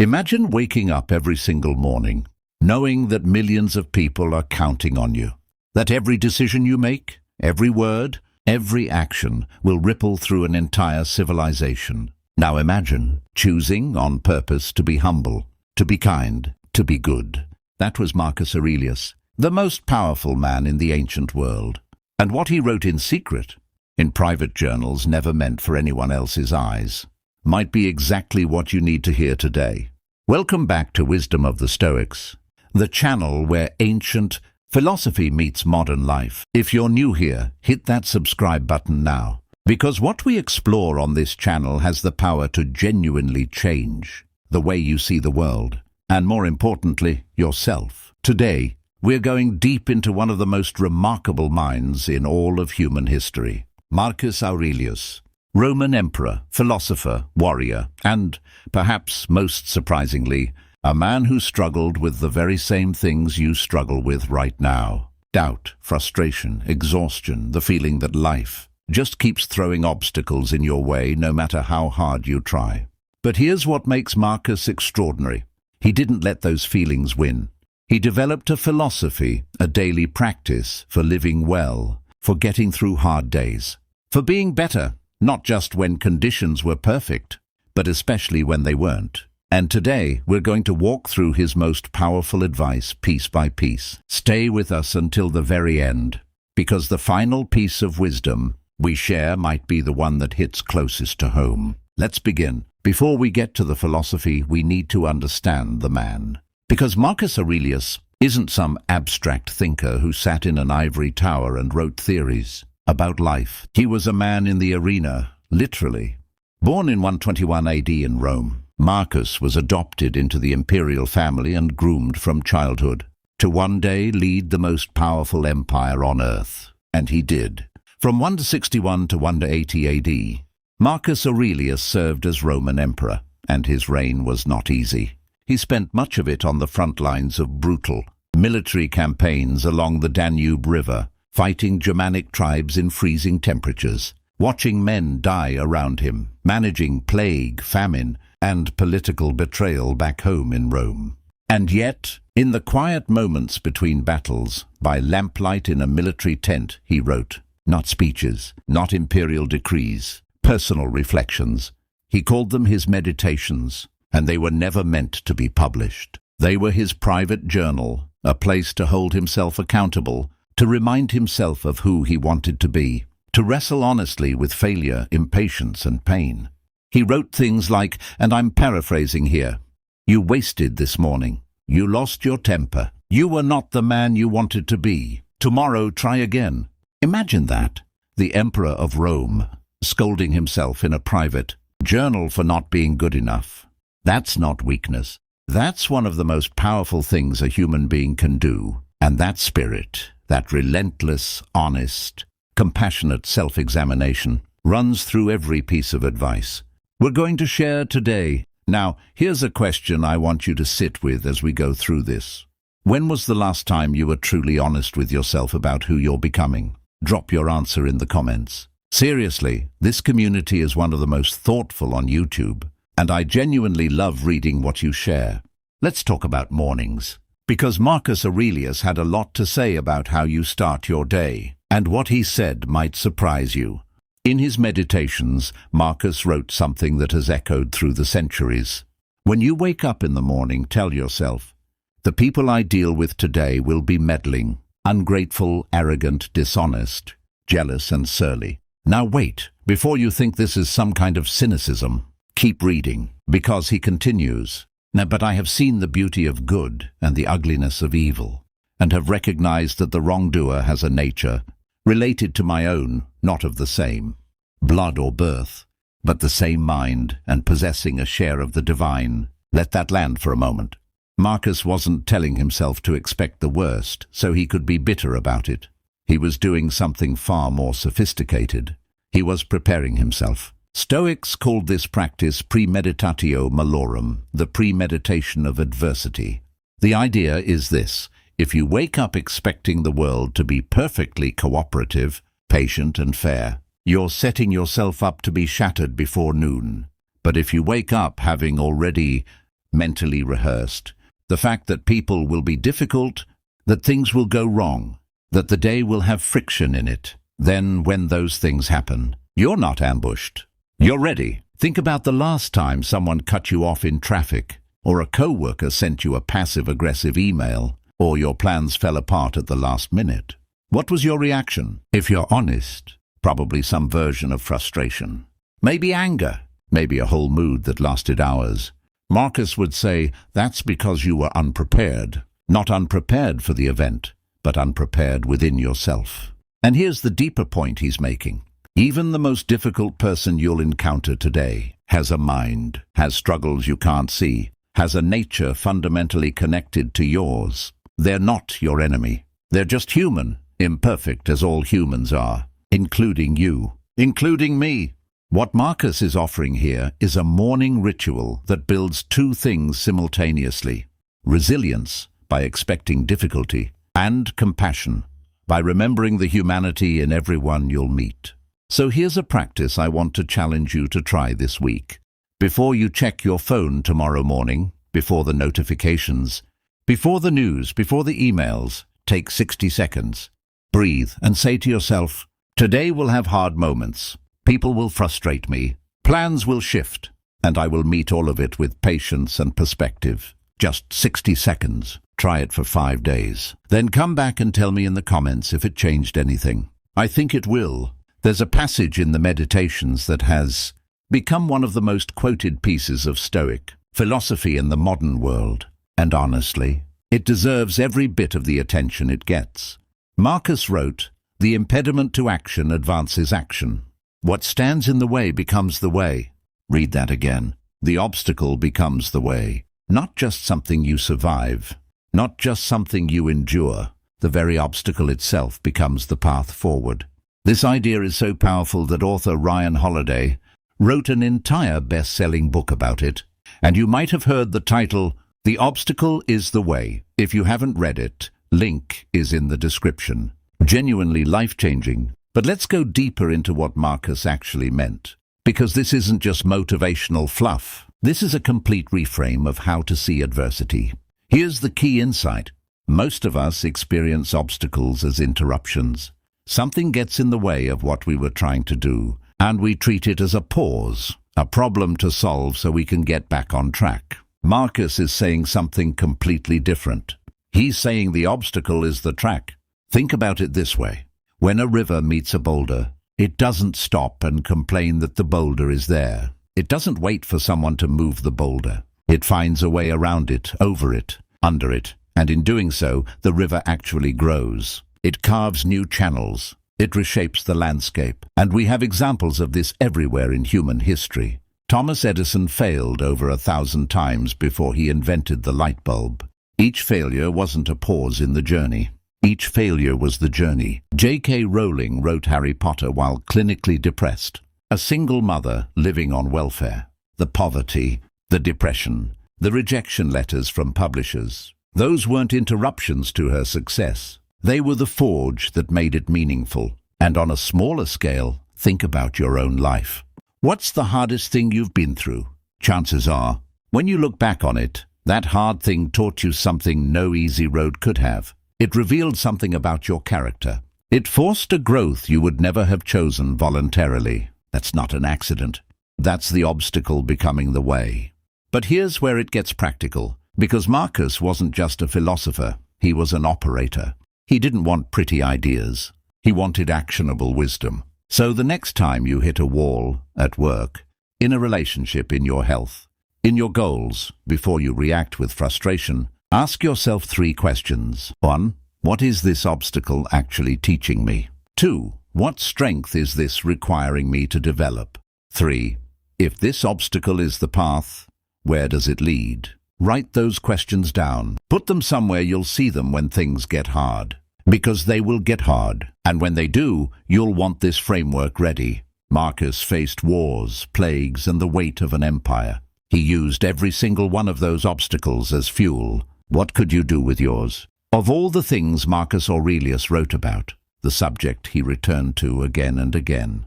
Imagine waking up every single morning, knowing that millions of people are counting on you, that every decision you make, every word, every action will ripple through an entire civilization. Now imagine choosing on purpose to be humble, to be kind, to be good. That was Marcus Aurelius, the most powerful man in the ancient world. And what he wrote in secret, in private journals never meant for anyone else's eyes, might be exactly what you need to hear today. Welcome back to Wisdom of the Stoics, the channel where ancient philosophy meets modern life. If you're new here, hit that subscribe button now, because what we explore on this channel has the power to genuinely change the way you see the world, and more importantly, yourself. Today, we're going deep into one of the most remarkable minds in all of human history, Marcus Aurelius, Roman emperor, philosopher, warrior, and, perhaps most surprisingly, a man who struggled with the very same things you struggle with right now. Doubt, frustration, exhaustion, the feeling that life just keeps throwing obstacles in your way no matter how hard you try. But here's what makes Marcus extraordinary. He didn't let those feelings win. He developed a philosophy, a daily practice for living well, for getting through hard days, for being better, not just when conditions were perfect, but especially when they weren't. And today, we're going to walk through his most powerful advice piece by piece. Stay with us until the very end, because the final piece of wisdom we share might be the one that hits closest to home. Let's begin. Before we get to the philosophy, we need to understand the man. Because Marcus Aurelius isn't some abstract thinker who sat in an ivory tower and wrote theories about life. He was a man in the arena, literally. Born in 121 AD in Rome, Marcus was adopted into the imperial family and groomed from childhood to one day lead the most powerful empire on earth. And he did. From 161 to 180 AD, Marcus Aurelius served as Roman emperor, and his reign was not easy. He spent much of it on the front lines of brutal military campaigns along the Danube River, fighting Germanic tribes in freezing temperatures, watching men die around him, managing plague, famine, and political betrayal back home in Rome. And yet, in the quiet moments between battles, by lamplight in a military tent, he wrote, not speeches, not imperial decrees, personal reflections. He called them his meditations, and they were never meant to be published. They were his private journal, a place to hold himself accountable, to remind himself of who he wanted to be, to wrestle honestly with failure, impatience, and pain. He wrote things like, and I'm paraphrasing here, "You wasted this morning. You lost your temper. You were not the man you wanted to be. Tomorrow try again." Imagine that, the emperor of Rome, scolding himself in a private journal for not being good enough. That's not weakness. That's one of the most powerful things a human being can do. And that spirit, that relentless, honest, compassionate self-examination, runs through every piece of advice we're going to share today. Now, here's a question I want you to sit with as we go through this. When was the last time you were truly honest with yourself about who you're becoming? Drop your answer in the comments. Seriously, this community is one of the most thoughtful on YouTube, and I genuinely love reading what you share. Let's talk about mornings, because Marcus Aurelius had a lot to say about how you start your day, and what he said might surprise you. In his meditations, Marcus wrote something that has echoed through the centuries. When you wake up in the morning, tell yourself, the people I deal with today will be meddling, ungrateful, arrogant, dishonest, jealous, and surly. Now wait, before you think this is some kind of cynicism, keep reading, because he continues. Now, but I have seen the beauty of good and the ugliness of evil, and have recognized that the wrongdoer has a nature related to my own, not of the same blood or birth, but the same mind and possessing a share of the divine. Let that land for a moment. Marcus wasn't telling himself to expect the worst so he could be bitter about it. He was doing something far more sophisticated. He was preparing himself. Stoics called this practice premeditatio malorum, the premeditation of adversity. The idea is this: if you wake up expecting the world to be perfectly cooperative, patient and fair, you're setting yourself up to be shattered before noon. But if you wake up having already mentally rehearsed. The fact that people will be difficult, that things will go wrong, that the day will have friction in it. Then, when those things happen, you're not ambushed. You're ready. Think about the last time someone cut you off in traffic, or a coworker sent you a passive-aggressive email, or your plans fell apart at the last minute. What was your reaction? If you're honest, probably some version of frustration. Maybe anger. Maybe a whole mood that lasted hours. Marcus would say that's because you were unprepared. Not unprepared for the event, but unprepared within yourself. And here's the deeper point he's making. Even the most difficult person you'll encounter today has a mind, has struggles you can't see, has a nature fundamentally connected to yours. They're not your enemy. They're just human, imperfect as all humans are, including you, including me. What Marcus is offering here is a morning ritual that builds two things simultaneously: resilience, by expecting difficulty, and compassion, by remembering the humanity in everyone you'll meet. So here's a practice I want to challenge you to try this week. Before you check your phone tomorrow morning, before the notifications, before the news, before the emails, take 60 seconds. Breathe and say to yourself, today will have hard moments. People will frustrate me. Plans will shift. And I will meet all of it with patience and perspective. Just 60 seconds. Try it for 5 days. Then come back and tell me in the comments if it changed anything. I think it will. There's a passage in the Meditations that has become one of the most quoted pieces of Stoic philosophy in the modern world. And honestly, it deserves every bit of the attention it gets. Marcus wrote, "The impediment to action advances action. What stands in the way becomes the way." Read that again. The obstacle becomes the way. Not just something you survive, not just something you endure. The very obstacle itself becomes the path forward. This idea is so powerful that author Ryan Holiday wrote an entire best-selling book about it. And you might have heard the title, "The Obstacle is the Way." If you haven't read it, link is in the description. Genuinely life-changing. But let's go deeper into what Marcus actually meant. Because this isn't just motivational fluff. This is a complete reframe of how to see adversity. Here's the key insight. Most of us experience obstacles as interruptions. Something gets in the way of what we were trying to do, and we treat it as a pause, a problem to solve so we can get back on track. Marcus is saying something completely different. He's saying the obstacle is the track. Think about it this way. When a river meets a boulder, it doesn't stop and complain that the boulder is there. It doesn't wait for someone to move the boulder. It finds a way around it, over it, under it, and in doing so, the river actually grows. It carves new channels. It reshapes the landscape. And we have examples of this everywhere in human history. Thomas Edison failed over 1,000 times before he invented the light bulb. Each failure wasn't a pause in the journey. Each failure was the journey. J.K. Rowling wrote Harry Potter while clinically depressed. A single mother living on welfare. The poverty, the depression, the rejection letters from publishers. Those weren't interruptions to her success. They were the forge that made it meaningful. And on a smaller scale, think about your own life. What's the hardest thing you've been through? Chances are, when you look back on it, that hard thing taught you something no easy road could have. It revealed something about your character. It forced a growth you would never have chosen voluntarily. That's not an accident. That's the obstacle becoming the way. But here's where it gets practical, because Marcus wasn't just a philosopher, he was an operator. He didn't want pretty ideas. He wanted actionable wisdom. So the next time you hit a wall, at work, in a relationship, in your health, in your goals, before you react with frustration, ask yourself 3 questions. 1. What is this obstacle actually teaching me? 2. What strength is this requiring me to develop? 3. If this obstacle is the path, where does it lead? Write those questions down. Put them somewhere you'll see them when things get hard. Because they will get hard. And when they do, you'll want this framework ready. Marcus faced wars, plagues, and the weight of an empire. He used every single one of those obstacles as fuel. What could you do with yours? Of all the things Marcus Aurelius wrote about, the subject he returned to again and again,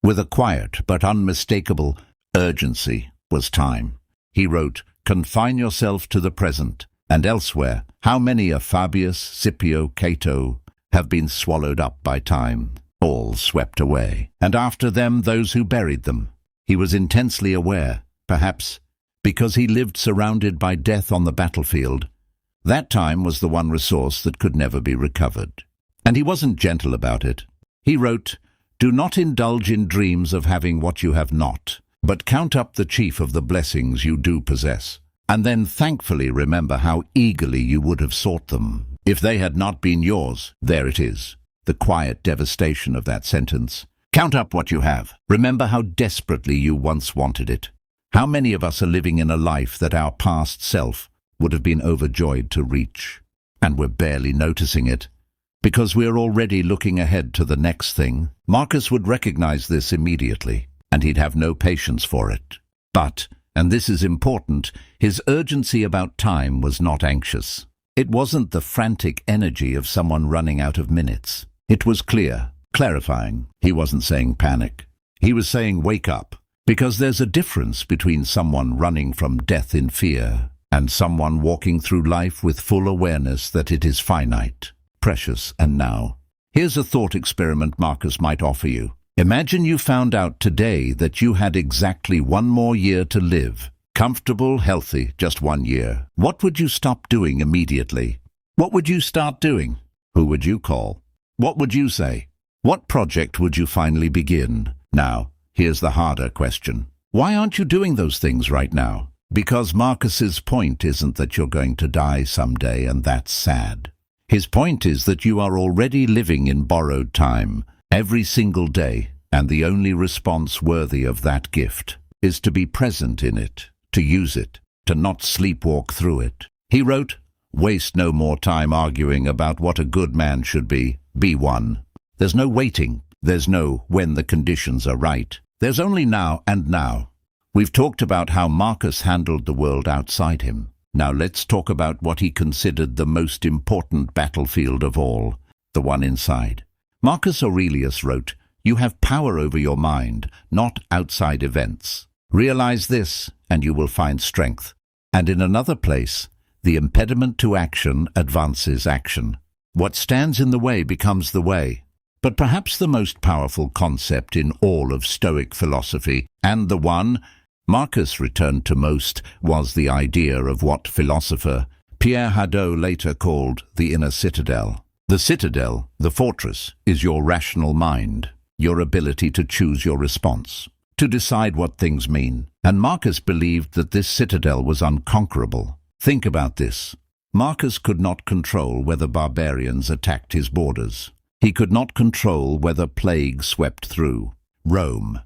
with a quiet but unmistakable urgency, was time. He wrote, "Confine yourself to the present." And elsewhere, how many a Fabius, Scipio, Cato have been swallowed up by time, all swept away, and after them those who buried them. He was intensely aware, perhaps because he lived surrounded by death on the battlefield. That time was the one resource that could never be recovered. And he wasn't gentle about it. He wrote, "Do not indulge in dreams of having what you have not, but count up the chief of the blessings you do possess, and then thankfully remember how eagerly you would have sought them. If they had not been yours, there it is." The quiet devastation of that sentence. Count up what you have. Remember how desperately you once wanted it. How many of us are living in a life that our past self would have been overjoyed to reach? And we're barely noticing it, because we're already looking ahead to the next thing. Marcus would recognize this immediately, and he'd have no patience for it. But, and this is important, his urgency about time was not anxious. It wasn't the frantic energy of someone running out of minutes. It was clear, clarifying. He wasn't saying panic. He was saying wake up. Because there's a difference between someone running from death in fear and someone walking through life with full awareness that it is finite, precious, and now. Here's a thought experiment Marcus might offer you. Imagine you found out today that you had exactly 1 more year to live. Comfortable, healthy, just 1 year. What would you stop doing immediately? What would you start doing? Who would you call? What would you say? What project would you finally begin? Now, here's the harder question. Why aren't you doing those things right now? Because Marcus's point isn't that you're going to die someday and that's sad. His point is that you are already living in borrowed time every single day, and the only response worthy of that gift is to be present in it, to use it, to not sleepwalk through it. He wrote, "Waste no more time arguing about what a good man should be. Be one." There's no waiting. There's no when the conditions are right. There's only now and now. We've talked about how Marcus handled the world outside him. Now let's talk about what he considered the most important battlefield of all, the one inside. Marcus Aurelius wrote, "You have power over your mind, not outside events. Realize this, and you will find strength." And in another place, "The impediment to action advances action. What stands in the way becomes the way." But perhaps the most powerful concept in all of Stoic philosophy, and the one Marcus returned to most, was the idea of what philosopher Pierre Hadot later called the inner citadel. The citadel, the fortress, is your rational mind, your ability to choose your response, to decide what things mean. And Marcus believed that this citadel was unconquerable. Think about this. Marcus could not control whether barbarians attacked his borders. He could not control whether plague swept through Rome.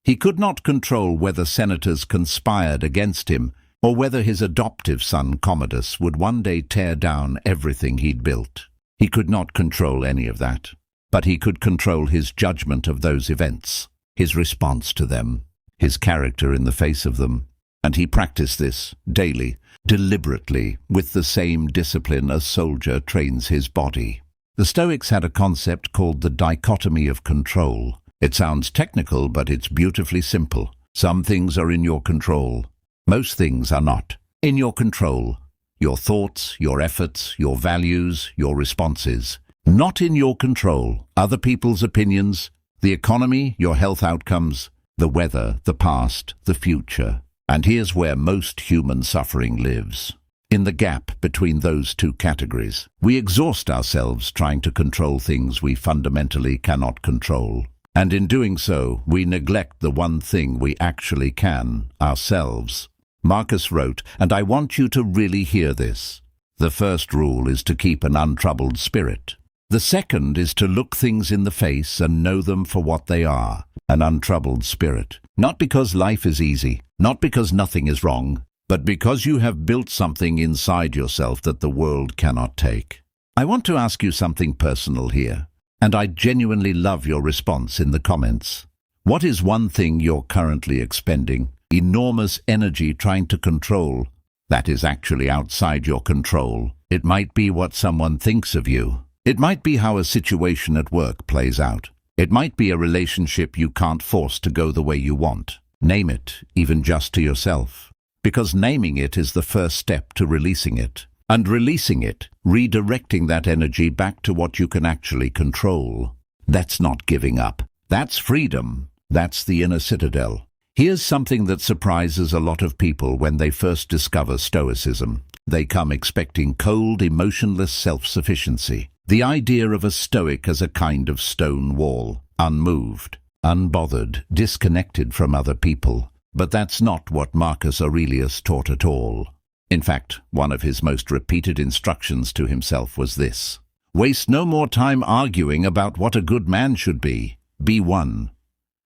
He could not control whether senators conspired against him, or whether his adoptive son Commodus would one day tear down everything he'd built. He could not control any of that, but he could control his judgment of those events, his response to them, his character in the face of them. And he practiced this daily, deliberately, with the same discipline a soldier trains his body. The Stoics had a concept called the dichotomy of control. It sounds technical, but it's beautifully simple. Some things are in your control. Most things are not. In your control. Your thoughts, your efforts, your values, your responses. Not in your control. Other people's opinions, the economy, your health outcomes, the weather, the past, the future. And here's where most human suffering lives. In the gap between those two categories. We exhaust ourselves trying to control things we fundamentally cannot control. And in doing so, we neglect the one thing we actually can, ourselves. Marcus wrote, and I want you to really hear this. The first rule is to keep an untroubled spirit. The second is to look things in the face and know them for what they are, an untroubled spirit. Not because life is easy, not because nothing is wrong, but because you have built something inside yourself that the world cannot take. I want to ask you something personal here, and I genuinely love your response in the comments. What is one thing you're currently expending enormous energy trying to control that is actually outside your control? It might be what someone thinks of you. It might be how a situation at work plays out. It might be a relationship you can't force to go the way you want. Name it, even just to yourself. Because naming it is the first step to releasing it. And releasing it, redirecting that energy back to what you can actually control. That's not giving up. That's freedom. That's the inner citadel. Here's something that surprises a lot of people when they first discover Stoicism. They come expecting cold, emotionless self-sufficiency. The idea of a Stoic as a kind of stone wall, unmoved, unbothered, disconnected from other people. But that's not what Marcus Aurelius taught at all. In fact, one of his most repeated instructions to himself was this: waste no more time arguing about what a good man should be. Be one.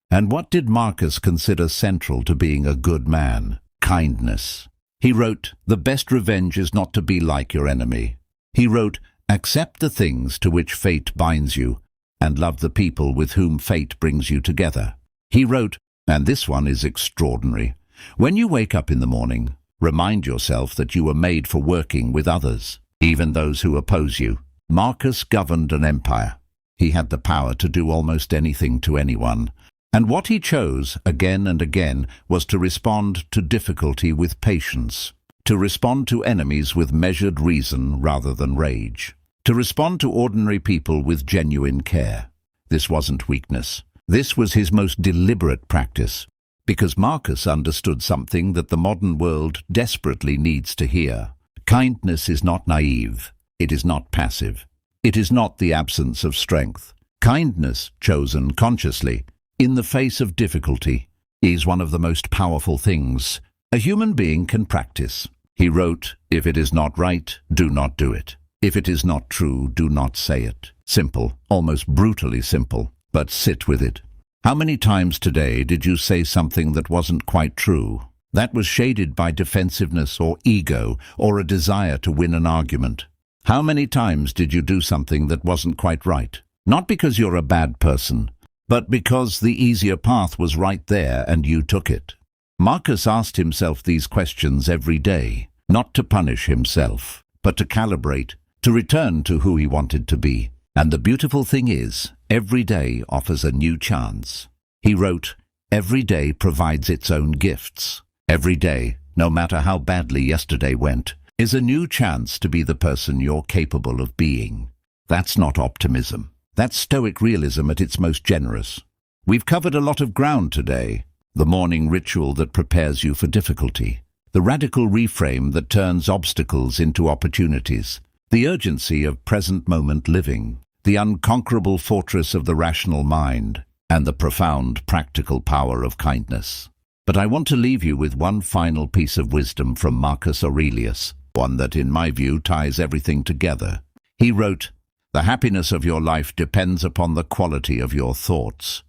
And what did Marcus consider central to being a good man? Kindness. He wrote, "The best revenge is not to be like your enemy." He wrote, "Accept the things to which fate binds you, and love the people with whom fate brings you together." He wrote, and this one is extraordinary, "When you wake up in the morning, remind yourself that you were made for working with others, even those who oppose you." Marcus governed an empire. He had the power to do almost anything to anyone. And what he chose, again and again, was to respond to difficulty with patience, to respond to enemies with measured reason rather than rage, to respond to ordinary people with genuine care. This wasn't weakness. This was his most deliberate practice, because Marcus understood something that the modern world desperately needs to hear. Kindness is not naive. It is not passive. It is not the absence of strength. Kindness, chosen consciously, in the face of difficulty, is one of the most powerful things a human being can practice. He wrote, "If it is not right, do not do it. If it is not true, do not say it." Simple, almost brutally simple, but sit with it. How many times today did you say something that wasn't quite true? That was shaded by defensiveness or ego or a desire to win an argument. How many times did you do something that wasn't quite right? Not because you're a bad person, but because the easier path was right there and you took it. Marcus asked himself these questions every day, not to punish himself, but to calibrate, to return to who he wanted to be. And the beautiful thing is, every day offers a new chance. He wrote, "Every day provides its own gifts. Every day, no matter how badly yesterday went, is a new chance to be the person you're capable of being." That's not optimism. That's Stoic realism at its most generous. We've covered a lot of ground today. The morning ritual that prepares you for difficulty. The radical reframe that turns obstacles into opportunities. The urgency of present-moment living. The unconquerable fortress of the rational mind. And the profound practical power of kindness. But I want to leave you with one final piece of wisdom from Marcus Aurelius, one that in my view ties everything together. He wrote, "The happiness of your life depends upon the quality of your thoughts.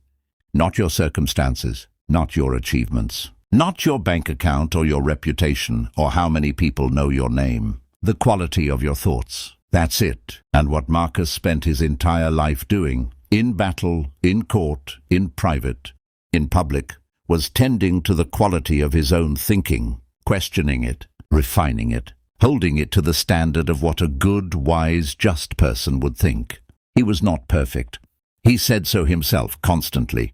Not your circumstances, not your achievements, not your bank account or your reputation or how many people know your name. The quality of your thoughts. That's it." And what Marcus spent his entire life doing, in battle, in court, in private, in public, was tending to the quality of his own thinking, questioning it, refining it, holding it to the standard of what a good, wise, just person would think. He was not perfect. He said so himself constantly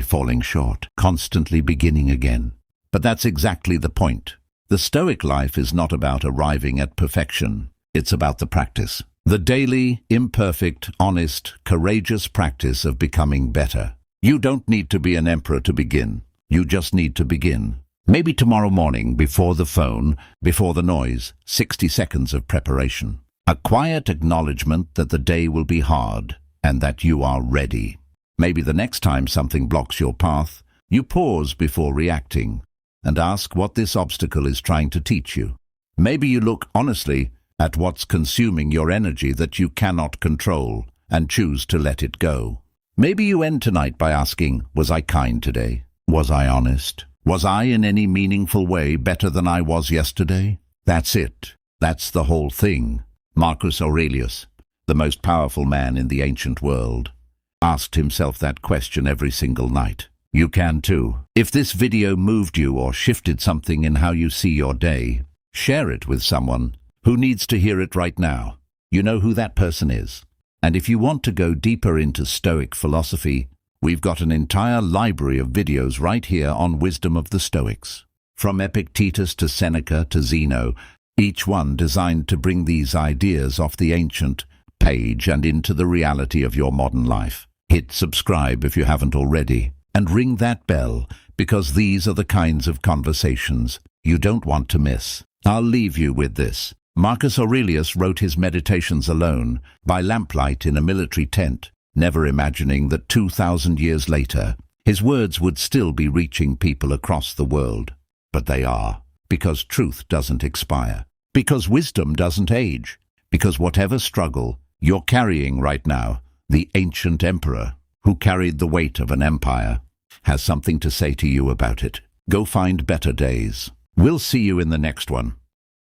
falling short, constantly beginning again. But that's exactly the point. The Stoic life is not about arriving at perfection. It's about the practice. The daily, imperfect, honest, courageous practice of becoming better. You don't need to be an emperor to begin. You just need to begin. Maybe tomorrow morning, before the phone, before the noise, 60 seconds of preparation. A quiet acknowledgement that the day will be hard and that you are ready. Maybe the next time something blocks your path, you pause before reacting and ask what this obstacle is trying to teach you. Maybe you look honestly at what's consuming your energy that you cannot control and choose to let it go. Maybe you end tonight by asking, was I kind today? Was I honest? Was I in any meaningful way better than I was yesterday? That's it. That's the whole thing. Marcus Aurelius, the most powerful man in the ancient world, asked himself that question every single night. You can too. If this video moved you or shifted something in how you see your day, share it with someone who needs to hear it right now. You know who that person is. And if you want to go deeper into Stoic philosophy, we've got an entire library of videos right here on Wisdom of the Stoics. From Epictetus to Seneca to Zeno, each one designed to bring these ideas off the ancient page and into the reality of your modern life. Hit subscribe if you haven't already, and ring that bell, because these are the kinds of conversations you don't want to miss. I'll leave you with this. Marcus Aurelius wrote his meditations alone, by lamplight in a military tent, never imagining that 2,000 years later, his words would still be reaching people across the world. But they are, because truth doesn't expire, because wisdom doesn't age, because whatever struggle you're carrying right now, the ancient emperor, who carried the weight of an empire, has something to say to you about it. Go find better days. We'll see you in the next one.